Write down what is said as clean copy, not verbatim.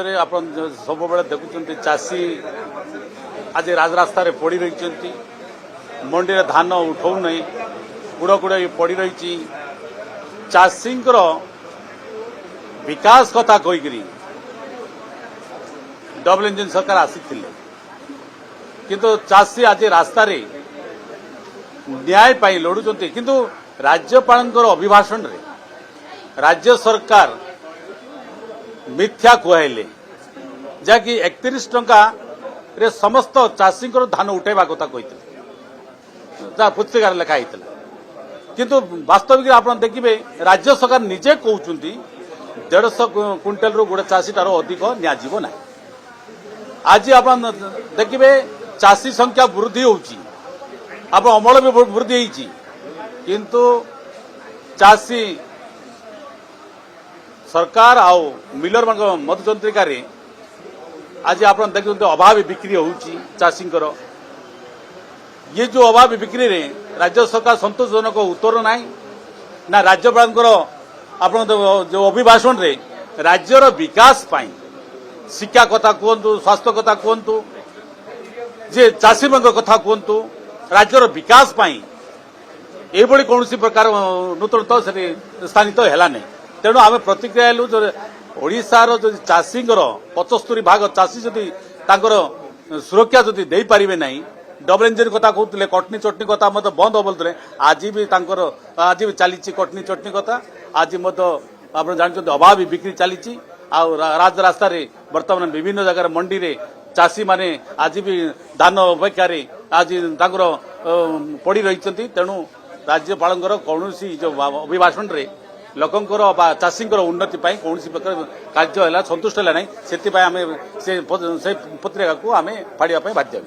राज्य आप सब देखुं चाषी आज राजरास्तार पड़ रही मंडी में धान उठाऊ नहीं गुड़ गुड़ पड़ रही चाषी विकास कथा कहीकि डबल इंजिन सरकार आसी किंतु चाषी आज रास्तार न्याय पाई लड़ुंट किंतु राज्यपाल अभिभाषण रे राज्य सरकार मिथ्या कहले जहाँकि 31 टंका रे समस्त चाषी धान उठेबा कथा कही पुस्तिकार लिखाई किंतु वास्तविक आप देखिए राज्य सरकार निजे कहते 150 क्विंटाल रु गोटे चाषी तार अधिक नियाजिब ना। आज आप देखिए चाषी संख्या वृद्धि होची आप अमल भी वृद्धि होती किंतु चाषी सरकार आउ मिलर मधुचंद्रिकार आज आप देखते अभाव बिक्री होची चाषी ये जो अभाव बिक्री रे राज्य सरकार संतोषजनक उत्तर ना ना राज्यपाल आप जो अभिभाषण रे राज्यर विकास पाई शिक्षा कथा कहतु स्वास्थ्य कथा कहतु जे चाषी कथा कहतु राज्यर विकास पाई एभली कौन प्रकार नूतन से स्थानित है नहीं तेणु आम प्रतिक्रिया हेलु जो ओडिशार जो चाषी 75 भाग चाषी जदि सुरक्षा जदि दे पारिबे नहीं डबल इंजिन कथा कहते कटनी चटनी कथा मत बंद हो बोलते आज भी चली कटनी चटनी कथा आज आप जानते अभाव बिक्री चली राजरास्ता बर्तमान विभिन्न जगह मंडी रे चाषी माने आज भी धान अपेक्षा आज पड़ रही तेणु राज्यपाल कौन जो अभिभाषण रे लोकंकर चाषी उन्नति कौन प्रकार कार्य है संतुष्ट है ना से पत्रिका को आम फाड़ा बाध्य।